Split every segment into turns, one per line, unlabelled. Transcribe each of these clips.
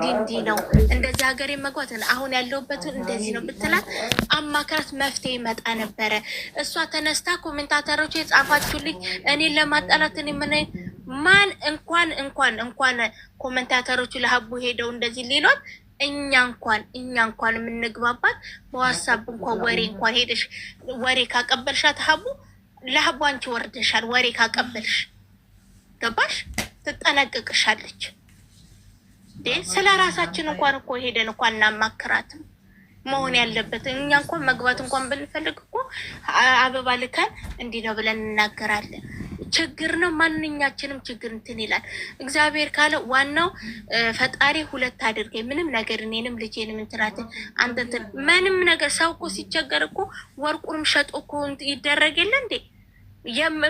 እንዲህ ነው እንደዚህ ሀገር መግባት አሁን ያለውበትን እንደዚህ ነው ብትላት አማክራት መፍትሄ ይመጣ ነበረ። እሷ ተነስታ ኮሜንታተሮች የጻፋችሁልኝ እኔን ለማጣላት እኔ ምን ማን እንኳን ኮሜንታተሮቹ ለሀቡ ሄደው እንደዚህ ሌሏት እኛ እንኳን የምንግባባት በዋትስአፕ እንኳን ወሬ እንኳን ሄደሽ ወሬ ካቀበልሻት ሀቡ ለሀቡ አንቺ ወርደሻል። ወሬ ካቀበልሽ ገባሽ ትጠነቅቅሻለች። ስለ ራሳችን እንኳን እኮ ሄደን እንኳን እናማክራትም መሆን ያለበት እኛ እንኳን መግባት እንኳን ብንፈልግ እኮ አበባ ልከን እንዲህ ነው ብለን እናገራለን። ችግር ነው ማንኛችንም ችግር እንትን ይላል። እግዚአብሔር ካለ ዋናው ፈጣሪ ሁለት አድርገኝ ምንም ነገር እኔንም ልጄንም እንትናት አንተ ምንም ነገር ሰው እኮ ሲቸገር እኮ ወርቁንም ሸጦ እኮ ይደረግ የለ እንዴ?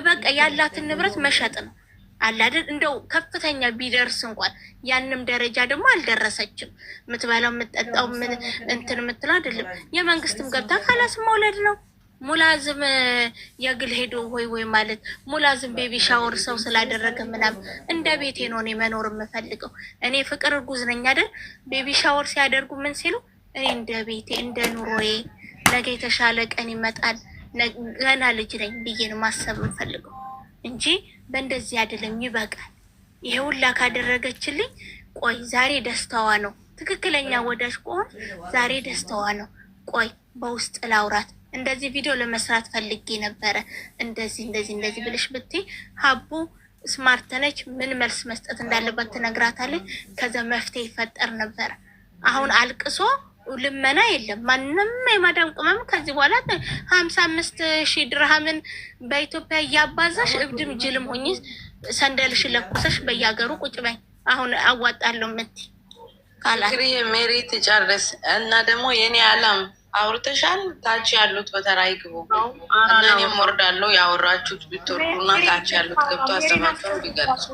በቃ ያላትን ንብረት መሸጥ ነው አላደል እንደው ከፍተኛ ቢደርስ እንኳን ያንም ደረጃ ደግሞ አልደረሰችም። የምትበላው የምትጠጣው ምን እንትን የምትለው አይደለም። የመንግስትም ገብታ ካላስ መውለድ ነው። ሙላዝም የግል ሄዶ ወይ ማለት ሙላዝም ቤቢ ሻወር ሰው ስላደረገ ምናምን እንደ ቤቴ ነው እኔ መኖር የምፈልገው። እኔ ፍቅር እርጉዝ ነኝ አይደል? ቤቢ ሻወር ሲያደርጉ ምን ሲሉ እኔ እንደ ቤቴ እንደ ኑሮዬ ነገ የተሻለ ቀን ይመጣል ገና ልጅ ነኝ ብዬ ነው ማሰብ የምፈልገው እንጂ በእንደዚህ አይደለም። ይበቃል። ይሄ ሁላ ካደረገችልኝ ቆይ ዛሬ ደስታዋ ነው። ትክክለኛ ወዳጅ ከሆነ ዛሬ ደስታዋ ነው። ቆይ በውስጥ ላውራት እንደዚህ ቪዲዮ ለመስራት ፈልጌ ነበረ እንደዚህ ብልሽ ብትይ ሀቡ ስማርት ነች። ምን መልስ መስጠት እንዳለባት ትነግራታለች። ከዛ መፍትሄ ይፈጠር ነበር። አሁን አልቅሶ ልመና የለም። ማንም የማዳም ቅመም ከዚህ በኋላ 55,000 ድርሃምን በኢትዮጵያ እያባዛሽ እብድም ጅልም ሆኜ ሰንደልሽ ለኩሰሽ በየሀገሩ ቁጭ በይ። አሁን አዋጣለሁ የምትይ ካላት
ሜሪ ትጨርስ እና ደግሞ የኔ አላም አውርተሻል። ታች ያሉት በተራ ይግቡ እና እኔም ወርዳለሁ። ያወራችሁት ብትወርዱና ታች ያሉት ገብቶ አሰባቸውን ቢገልጹ።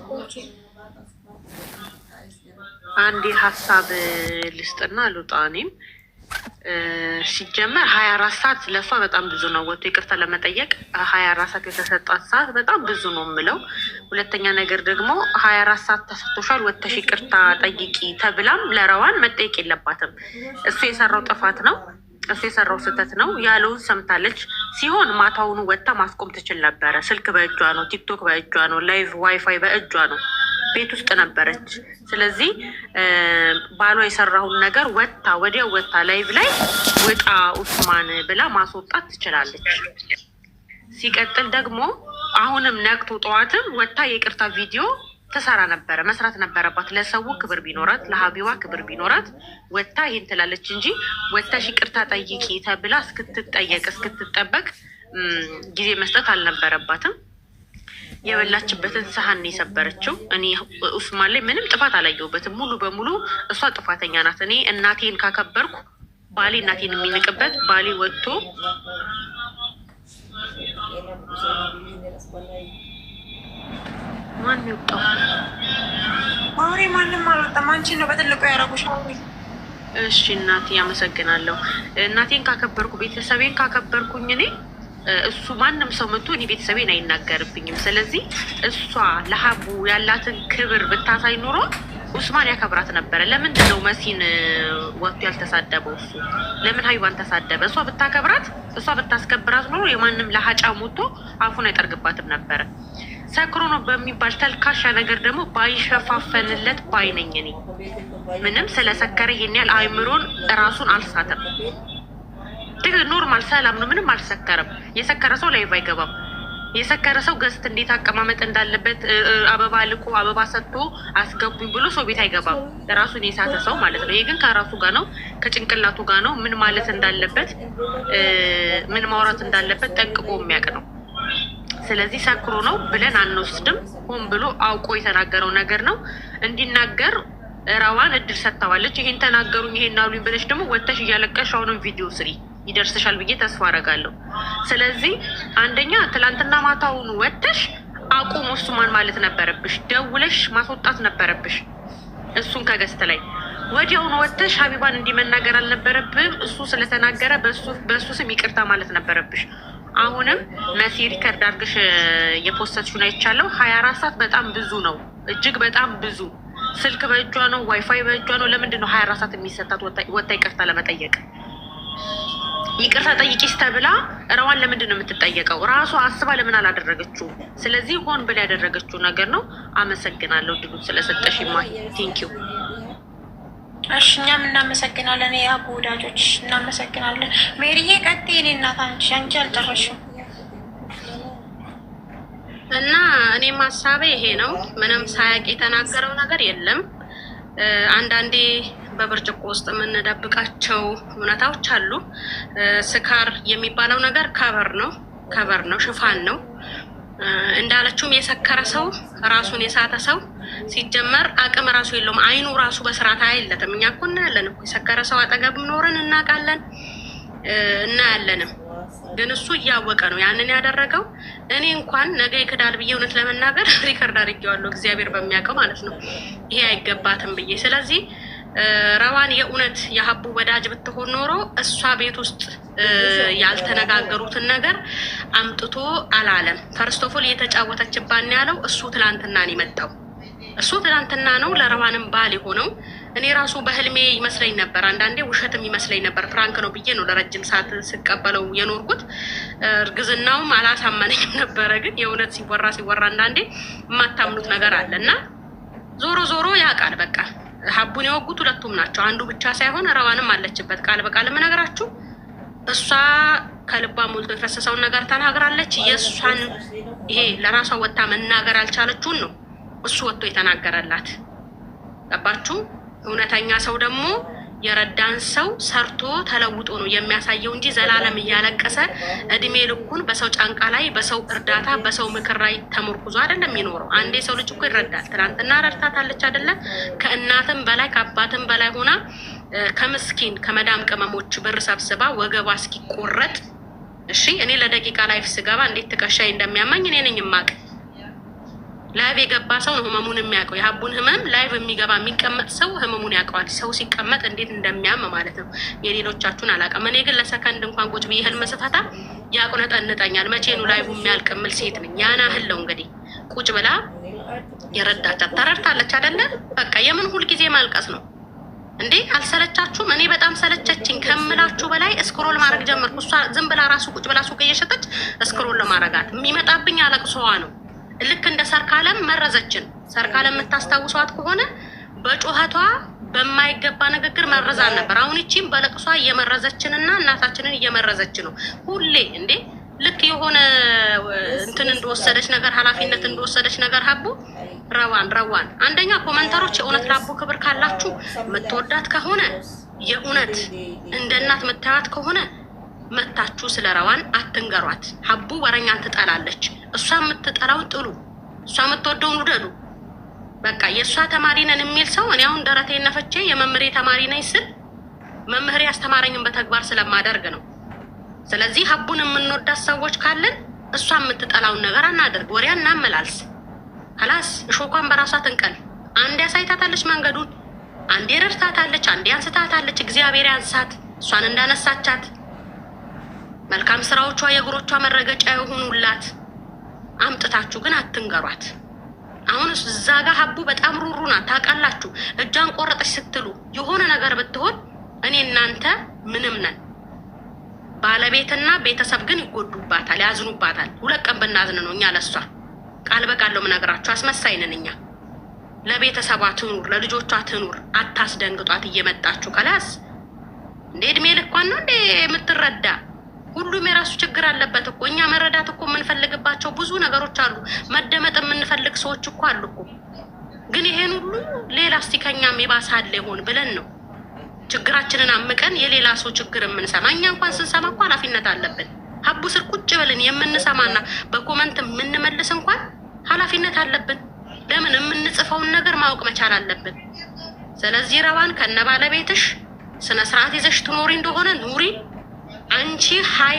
አንድ ሀሳብ ልስጥና ልውጣ። እኔም ሲጀመር 24 ሰዓት ለእሷ በጣም ብዙ ነው። ወጥቶ ይቅርታ ለመጠየቅ 24 ሰዓት የተሰጣት ሰዓት በጣም ብዙ ነው የምለው። ሁለተኛ ነገር ደግሞ 24 ሰዓት ተሰጥቶሻል ወጥተሽ ይቅርታ ጠይቂ ተብላም ለረዋን መጠየቅ የለባትም። እሱ የሰራው ጥፋት ነው። እሱ የሰራው ስህተት ነው። ያለውን ሰምታለች። ሲሆን ማታውኑ ወጥታ ማስቆም ትችል ነበረ። ስልክ በእጇ ነው፣ ቲክቶክ በእጇ ነው፣ ላይቭ ዋይፋይ በእጇ ነው። ቤት ውስጥ ነበረች። ስለዚህ ባሏ የሰራውን ነገር ወዲያው ወጥታ ላይቭ ላይ ውጣ ኡስማን ብላ ማስወጣት ትችላለች። ሲቀጥል ደግሞ አሁንም ነቅቶ ጠዋትም ወጥታ የይቅርታ ቪዲዮ ተሰራ ነበረ። መስራት ነበረባት። ለሰው ክብር ቢኖራት፣ ለሀቢባ ክብር ቢኖራት ወጥታ ይሄን ትላለች እንጂ ወጥታሽ ይቅርታ ጠይቂ ተብላ እስክትጠየቅ እስክትጠበቅ ጊዜ መስጠት አልነበረባትም። የበላችበትን ሰሀን የሰበረችው። እኔ ኡስማን ላይ ምንም ጥፋት አላየሁበትም። ሙሉ በሙሉ እሷ ጥፋተኛ ናት። እኔ እናቴን ካከበርኩ ባሌ እናቴን የሚንቅበት ባሌ ወጥቶ ማን ይወጣው?
ማሪ ማንም አልወጣም። አንቺ ነው በትልቁ ያደረጉሽ።
እሺ እናቴ አመሰግናለሁ። እናቴን ካከበርኩ ቤተሰቤን ካከበርኩኝ እኔ እሱ ማንም ሰው መጥቶ እኔ ቤተሰቤን አይናገርብኝም። ስለዚህ እሷ ለሀቡ ያላትን ክብር ብታሳይ ኑሮ ኡስማን ያከብራት ነበረ። ለምንድን ነው መሲን ወጥቶ ያልተሳደበው? እሱ ለምን ሀይባን ተሳደበ? እሷ ብታከብራት እሷ ብታስከብራት ኑሮ የማንም ለሀጫ ሞቶ አፉን አይጠርግባትም ነበረ። ሰክሮ ነው በሚባል ተልካሻ ነገር ደግሞ ባይሸፋፈንለት ባይነኝ እኔ ምንም ስለሰከረ ይሄን ያህል አይምሮን እራሱን አልሳተም። ኖርማል ሰላም ነው። ምንም አልሰከረም። የሰከረ ሰው ላይቭ አይገባም። የሰከረ ሰው ገስት እንዴት አቀማመጥ እንዳለበት አበባ ልኮ አበባ ሰጥቶ አስገቡኝ ብሎ ሰው ቤት አይገባም። ራሱን የሳተ ሰው ማለት ነው። ይሄ ግን ከራሱ ጋር ነው፣ ከጭንቅላቱ ጋር ነው። ምን ማለት እንዳለበት ምን ማውራት እንዳለበት ጠንቅቆ የሚያውቅ ነው። ስለዚህ ሰክሮ ነው ብለን አንወስድም። ሆን ብሎ አውቆ የተናገረው ነገር ነው። እንዲናገር ረዋን እድል ሰጥተዋለች። ይሄን ተናገሩኝ ይሄን አሉኝ ብለሽ ደግሞ ወጥተሽ እያለቀሽ አሁንም ቪዲዮ ስሪ፣ ይደርስሻል ብዬ ተስፋ አደርጋለሁ። ስለዚህ አንደኛ ትላንትና ማታውን ወጥተሽ አቁም ኡስማን ማለት ነበረብሽ። ደውለሽ ማስወጣት ነበረብሽ እሱን ከገስት ላይ። ወዲያውኑ ወጥተሽ ሀቢባን እንዲመናገር አልነበረብም። እሱ ስለተናገረ በእሱ ስም ይቅርታ ማለት ነበረብሽ። አሁንም መሲ ሪከርድ አድርገሽ የፖስተችውን አይቻለሁ። 24 ሰዓት በጣም ብዙ ነው፣ እጅግ በጣም ብዙ። ስልክ በእጇ ነው፣ ዋይፋይ በእጇ ነው። ለምንድን ነው 24 ሰዓት የሚሰጣት ወታ ይቅርታ ለመጠየቅ? ይቅርታ ጠይቂስ ተብላ ረዋን ለምንድን ነው የምትጠየቀው? ራሷ አስባ ለምን አላደረገችው? ስለዚህ ሆን ብላ ያደረገችው ነገር ነው። አመሰግናለሁ ድሉ ስለሰጠሽ ማይ ቴንኪዩ።
እሺ እኛም እናመሰግናለን። የአቡ ወዳጆች እናመሰግናለን። ሜሪዬ ቀጥይ። እኔ እናት አንቺ አልጨረሽም
እና እኔም ሀሳቤ ይሄ ነው። ምንም ሳያውቅ የተናገረው ነገር የለም። አንዳንዴ በብርጭቆ ውስጥ የምንደብቃቸው እውነታዎች አሉ። ስካር የሚባለው ነገር ከበር ነው፣ ሽፋን ነው። እንዳለችውም የሰከረ ሰው ራሱን የሳተ ሰው ሲጀመር አቅም ራሱ የለውም። አይኑ ራሱ በስርዓት አይለትም። እኛ እኮ እናያለን እኮ የሰከረ ሰው አጠገብ ኖረን እናውቃለን እናያለንም። ግን እሱ እያወቀ ነው ያንን ያደረገው። እኔ እንኳን ነገ ይክዳል ብዬ እውነት ለመናገር ሪከርድ አድርጌዋለሁ፣ እግዚአብሔር በሚያውቀው ማለት ነው፣ ይሄ አይገባትም ብዬ። ስለዚህ ረዋን የእውነት የሀቡ ወዳጅ ብትሆን ኖሮ እሷ ቤት ውስጥ ያልተነጋገሩትን ነገር አምጥቶ አላለም። ፈርስት ኦፍ ኦል እየተጫወተችባን ያለው እሱ ትላንትና ነው የመጣው። እሱ ትላንትና ነው ለረዋንም ባል የሆነው። እኔ ራሱ በህልሜ ይመስለኝ ነበር፣ አንዳንዴ ውሸትም ይመስለኝ ነበር። ፍራንክ ነው ብዬ ነው ለረጅም ሰዓት ስቀበለው የኖርኩት። እርግዝናውም አላሳመነኝም ነበረ። ግን የእውነት ሲወራ አንዳንዴ የማታምኑት ነገር አለ እና ዞሮ ያውቃል። በቃ ሀቡን የወጉት ሁለቱም ናቸው፣ አንዱ ብቻ ሳይሆን ረዋንም አለችበት። ቃል በቃል የምነግራችሁ እሷ ከልባ ሞልቶ የፈሰሰውን ነገር ተናግራለች። የእሷን ይሄ ለራሷ ወታ መናገር አልቻለችውን ነው እሱ ወጥቶ የተናገረላት። ገባችሁ? እውነተኛ ሰው ደግሞ የረዳን ሰው ሰርቶ ተለውጦ ነው የሚያሳየው እንጂ ዘላለም እያለቀሰ እድሜ ልኩን በሰው ጫንቃ ላይ በሰው እርዳታ በሰው ምክር ላይ ተመርኩዞ አይደለም የሚኖረው። አንዴ ሰው ልጅ እኮ ይረዳል። ትናንትና ረድታታለች አይደለ? ከእናትም በላይ ከአባትም በላይ ሆና ከምስኪን ከመዳም ቅመሞች ብር ሰብስባ ወገቧ እስኪቆረጥ። እሺ እኔ ለደቂቃ ላይፍ ስገባ እንዴት ትከሻይ እንደሚያማኝ እኔ ነኝ የማውቅ። ላይቭ የገባ ሰው ነው ህመሙን የሚያውቀው። የሀቡን ህመም ላይቭ የሚገባ የሚቀመጥ ሰው ህመሙን ያውቀዋል። ሰው ሲቀመጥ እንዴት እንደሚያም ማለት ነው። የሌሎቻችሁን አላውቅም። እኔ ግን ለሰከንድ እንኳን ቁጭ ብዬ ህልም ስፈታ ያቁነጠንጠኛል። መቼ ነው ላይቭ የሚያልቅ የምል ሴት ነኝ። ያና ህለው እንግዲህ ቁጭ ብላ የረዳቻት ተረድታለች አይደለ? በቃ የምን ሁልጊዜ ማልቀስ ነው እንዴ? አልሰለቻችሁም? እኔ በጣም ሰለቸችኝ ከምላችሁ በላይ እስክሮል ማድረግ ጀመርኩ። እሷ ዝም ብላ ራሱ ቁጭ ብላ ሱቅ እየሸጠች እስክሮል ለማድረጋት የሚመጣብኝ አለቅሶዋ ነው። ልክ እንደ ሰርካለም መረዘችን። ሰርካለም የምታስታውሷት ከሆነ በጮኸቷ በማይገባ ንግግር መረዛን ነበር። አሁን እቺም በለቅሷ እየመረዘችንና እናታችንን እየመረዘች ነው ሁሌ። እንዴ ልክ የሆነ እንትን እንደወሰደች ነገር ኃላፊነት እንደወሰደች ነገር ሀቡ ረዋን አንደኛ ኮመንተሮች የእውነት ላቡ ክብር ካላችሁ የምትወዳት ከሆነ የእውነት እንደ እናት የምታዩት ከሆነ መታችሁ ስለ ረዋን አትንገሯት። ሀቡ ወረኛን ትጠላለች። እሷ የምትጠላውን ጥሉ፣ እሷ የምትወደውን ውደዱ። በቃ የእሷ ተማሪ ነን የሚል ሰው እኔ አሁን ደረቴን ነፍቼ የመምህሬ ተማሪ ነኝ ስል መምህሬ አስተማረኝን በተግባር ስለማደርግ ነው። ስለዚህ ሀቡን የምንወዳት ሰዎች ካለን እሷ የምትጠላውን ነገር አናደርግ፣ ወሬ እናመላልስ። ከላስ እሾኳን በራሷ ትንቀል። አንዴ አሳይታታለች መንገዱን፣ አንዴ ረድታታለች፣ አንዴ አንስታታለች። እግዚአብሔር ያንሳት እሷን እንዳነሳቻት። መልካም ስራዎቿ የእግሮቿ መረገጫ የሆኑላት አምጥታችሁ ግን አትንገሯት። አሁን እዛ ጋር ሀቡ በጣም ሩሩ ናት ታውቃላችሁ። እጇን ቆረጠች ስትሉ የሆነ ነገር ብትሆን እኔ እናንተ ምንም ነን። ባለቤትና ቤተሰብ ግን ይጎዱባታል፣ ያዝኑባታል። ሁለት ቀን ብናዝን ነው እኛ ለሷ ቃል በቃል ነው የምነግራችሁ። አስመሳይ ነን እኛ። ለቤተሰቧ ትኑር፣ ለልጆቿ ትኑር። አታስደንግጧት እየመጣችሁ ከላስ እንደ እድሜ ልኳን ነው እንደ የምትረዳ። ሁሉም የራሱ ችግር አለበት እኮ። እኛ መረዳት እኮ የምንፈልግባቸው ብዙ ነገሮች አሉ። መደመጥ የምንፈልግ ሰዎች እኮ አሉ እኮ። ግን ይሄን ሁሉ ሌላ እስቲ ከኛም ይባሳል ይሆን ብለን ነው ችግራችንን አምቀን የሌላ ሰው ችግር የምንሰማ። እኛ እንኳን ስንሰማ እኮ ኃላፊነት አለብን። ሀቡ ስር ቁጭ ብለን የምንሰማና በኮመንት የምንመልስ እንኳን ኃላፊነት አለብን። ለምን የምንጽፈውን ነገር ማወቅ መቻል አለብን። ስለዚህ ረዋን ከነባለቤትሽ ስነ ስርዓት ይዘሽ ትኖሪ እንደሆነ ኑሪ። አንቺ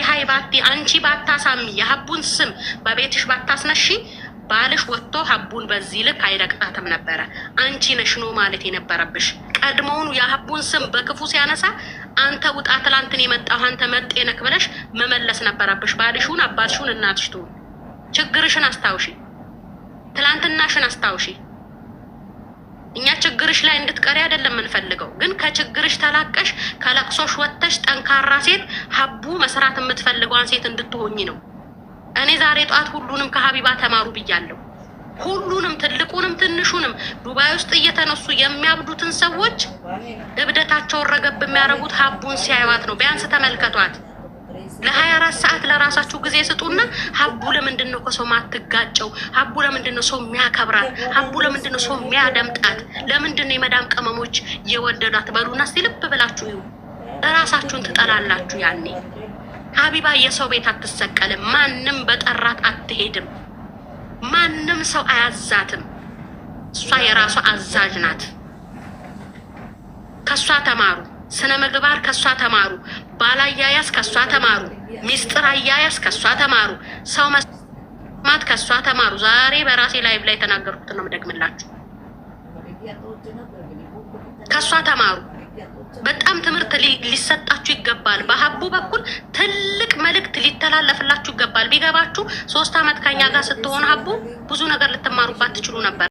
ሃይ ባቲ አንቺ ባታሳሚ የሀቡን ስም በቤትሽ ባታስነሺ ባልሽ ወጥቶ ሀቡን በዚህ ልክ አይረቅጣትም ነበረ። አንቺ ነሽ ነው ማለት የነበረብሽ። ቀድሞውኑ የሀቡን ስም በክፉ ሲያነሳ አንተ ውጣ ትላንትን የመጣው አንተ መጤ ነክ ብለሽ መመለስ ነበረብሽ። ባልሽውን አባትሽውን እናትሽ ትሁን። ችግርሽን አስታውሺ፣ ትላንትናሽን አስታውሺ። እኛ ችግርሽ ላይ እንድትቀሪ አይደለም የምንፈልገው፣ ግን ከችግርሽ ተላቀሽ ከለቅሶሽ ወጥተሽ ጠንካራ ሴት ሀቡ መስራት የምትፈልገዋን ሴት እንድትሆኚ ነው። እኔ ዛሬ ጠዋት ሁሉንም ከሀቢባ ተማሩ ብያለሁ። ሁሉንም ትልቁንም ትንሹንም ዱባይ ውስጥ እየተነሱ የሚያብዱትን ሰዎች እብደታቸውን ረገብ የሚያደርጉት ሀቡን ሲያዩዋት ነው። ቢያንስ ተመልከቷት። ለ24 ሰዓት ለራሳችሁ ጊዜ ስጡና ሀቡ ለምንድን ነው ከሰው ማትጋጨው? ሀቡ ለምንድን ነው ሰው የሚያከብራት? ሀቡ ለምንድን ነው ሰው የሚያደምጣት? ለምንድን ነው የመዳም ቅመሞች የወደዷት? በሉና እስቲ ልብ ብላችሁ ይሁ እራሳችሁን ትጠላላችሁ። ያኔ ሀቢባ የሰው ቤት አትሰቀልም። ማንም በጠራት አትሄድም። ማንም ሰው አያዛትም። እሷ የራሷ አዛዥ ናት። ከሷ ተማሩ። ስነ ምግባር ከሷ ተማሩ። ባል አያያዝ ከሷ ተማሩ። ሚስጥር አያያዝ ከሷ ተማሩ። ሰው መስማት ከሷ ተማሩ። ዛሬ በራሴ ላይቭ ላይ የተናገርኩትን ነው የምደግምላችሁ። ከሷ ተማሩ። በጣም ትምህርት ሊሰጣችሁ ይገባል። በሀቡ በኩል ትልቅ መልእክት ሊተላለፍላችሁ ይገባል። ቢገባችሁ 3 አመት ከኛ ጋር ስትሆን ሀቡ ብዙ ነገር ልትማሩባት ትችሉ ነበር።